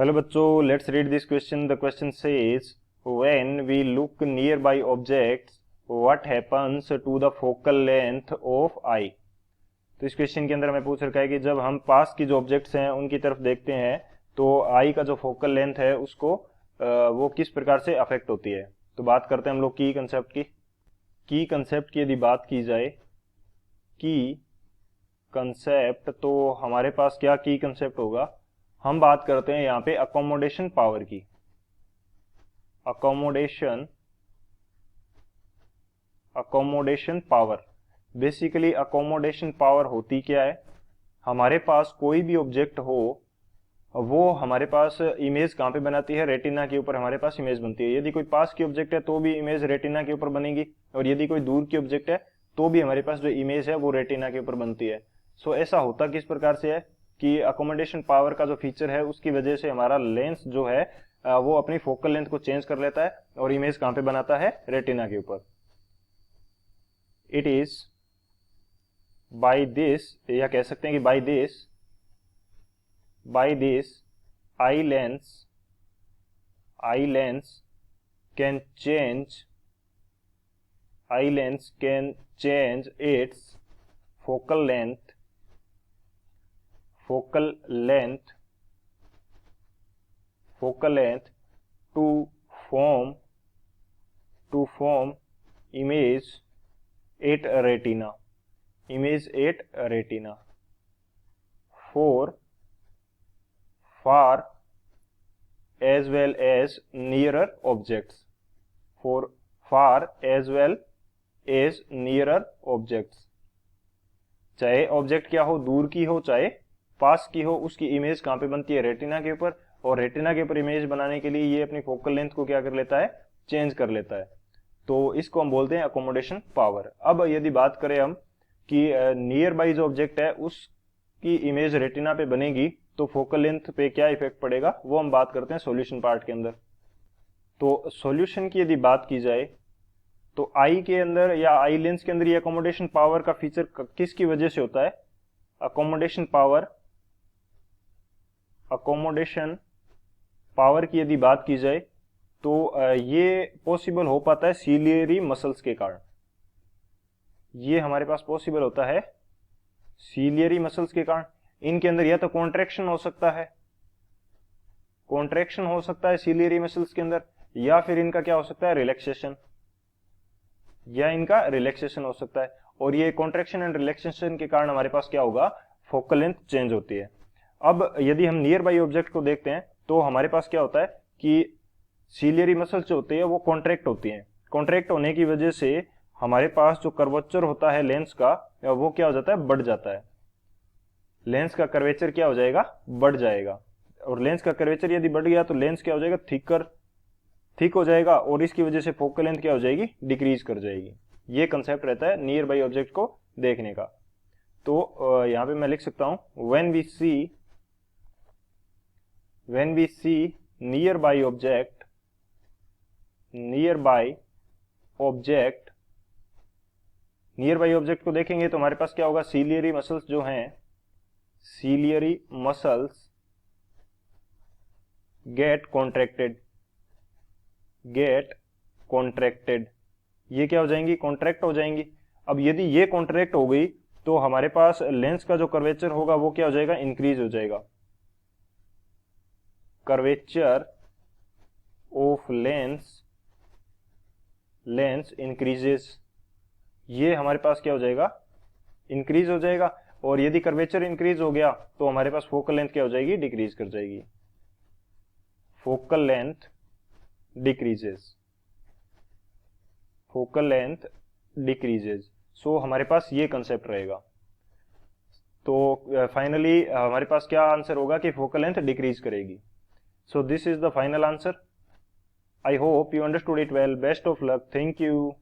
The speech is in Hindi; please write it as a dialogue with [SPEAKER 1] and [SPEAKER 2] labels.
[SPEAKER 1] हेलो बच्चों, let's read this question. The question says when we look nearby objects what happens to the focal length of eye. तो इस क्वेश्चन के अंदर हमें पूछ रखा है कि जब हम पास की जो ऑब्जेक्ट्स हैं उनकी तरफ देखते हैं तो आई का जो फोकल लेंथ है उसको वो किस प्रकार से अफेक्ट होती है. तो बात करते हैं हम लोग की कंसेप्ट की. की कंसेप्ट की यदि बात की जाए, की कंसेप्ट, तो हमारे पास क्या की कंसेप्ट होगा. हम बात करते हैं यहाँ पे अकोमोडेशन पावर की. Accommodation power, basically accommodation power होती क्या है. हमारे पास कोई भी ऑब्जेक्ट हो, वो हमारे पास इमेज कहाँ पे बनाती है, रेटिना के ऊपर हमारे पास इमेज बनती है. यदि कोई पास की ऑब्जेक्ट है तो भी इमेज रेटिना के ऊपर बनेगी, और यदि कोई दूर की ऑब्जेक्ट है तो भी हमारे पास जो इमेज है वो रेटिना के ऊपर बनती है. सो ऐसा होता किस प्रकार से है कि अकोमोडेशन पावर का जो फीचर है उसकी वजह से हमारा लेंस जो है वो अपनी फोकल लेंथ को चेंज कर लेता है और इमेज कहां पे बनाता है, रेटिना के ऊपर. इट इज बाय दिस, या कह सकते हैं कि by this eye lens can change its focal length to form image at retina for far as well as nearer objects. चाहे ऑब्जेक्ट क्या हो, दूर की हो चाहे पास की हो, उसकी इमेज कहां पे बनती है, रेटिना के ऊपर. और रेटिना के ऊपर इमेज बनाने के लिए ये अपनी फोकल लेंथ को क्या कर लेता है, चेंज कर लेता है. तो इसको हम बोलते हैं अकोमोडेशन पावर. अब यदि बात करें हम कि नियर बाई जो ऑब्जेक्ट है उसकी इमेज रेटिना पे बनेगी तो फोकल लेंथ पे क्या इफेक्ट पड़ेगा, वो हम बात करते हैं सॉल्यूशन पार्ट के अंदर. तो सॉल्यूशन की यदि बात की जाए तो आई के अंदर या आई लेंस के अंदर ये अकोमोडेशन पावर का फीचर किसकी वजह से होता है. अकोमोडेशन पावर की यदि बात की जाए तो ये पॉसिबल हो पाता है सीलियरी मसल्स के कारण. ये हमारे पास पॉसिबल होता है सीलियरी मसल्स के कारण. इनके अंदर या तो कॉन्ट्रैक्शन हो सकता है सीलियरी मसल्स के अंदर, या फिर इनका क्या हो सकता है, रिलैक्सेशन हो सकता है. और ये कॉन्ट्रैक्शन एंड रिलैक्सेशन के कारण हमारे पास क्या होगा, फोकल लेंथ चेंज होती है. अब यदि हम नियर बाई ऑब्जेक्ट को देखते हैं तो हमारे पास क्या होता है कि सीलियरी मसल्स जो होती है वो कॉन्ट्रैक्ट होती हैं. कॉन्ट्रैक्ट होने की वजह से हमारे पास जो कर्वेचर होता है लेंस का, वो क्या हो जाता है, बढ़ जाता है. लेंस का कर्वेचर क्या हो जाएगा, बढ़ जाएगा. और लेंस का कर्वेचर यदि बढ़ गया तो लेंस क्या हो जाएगा, थिक हो जाएगा, और इसकी वजह से फोकल लेंथ क्या हो जाएगी, डिक्रीज कर जाएगी. ये कंसेप्ट रहता है नियर बाई ऑब्जेक्ट को देखने का. तो यहां पे मैं लिख सकता हूं when we see nearby object को देखेंगे तो हमारे पास क्या होगा, सीलियरी मसल्स जो हैं, सीलियरी मसल्स गेट कॉन्ट्रैक्टेड. ये क्या हो जाएंगी, कॉन्ट्रैक्ट हो जाएंगी. अब यदि ये कॉन्ट्रैक्ट हो गई तो हमारे पास लेंस का जो कर्वेचर होगा वो क्या हो जाएगा, इंक्रीज हो जाएगा. Curvature of lens increases. ये हमारे पास क्या हो जाएगा, इंक्रीज हो जाएगा. और यदि कर्वेचर इंक्रीज हो गया तो हमारे पास फोकल लेंथ क्या हो जाएगी, डिक्रीज कर जाएगी. Focal length decreases. सो हमारे पास ये कंसेप्ट रहेगा. तो फाइनली हमारे पास क्या आंसर होगा कि फोकल लेंथ डिक्रीज करेगी. So this is the final answer. I hope you understood it well. Best of luck. Thank you.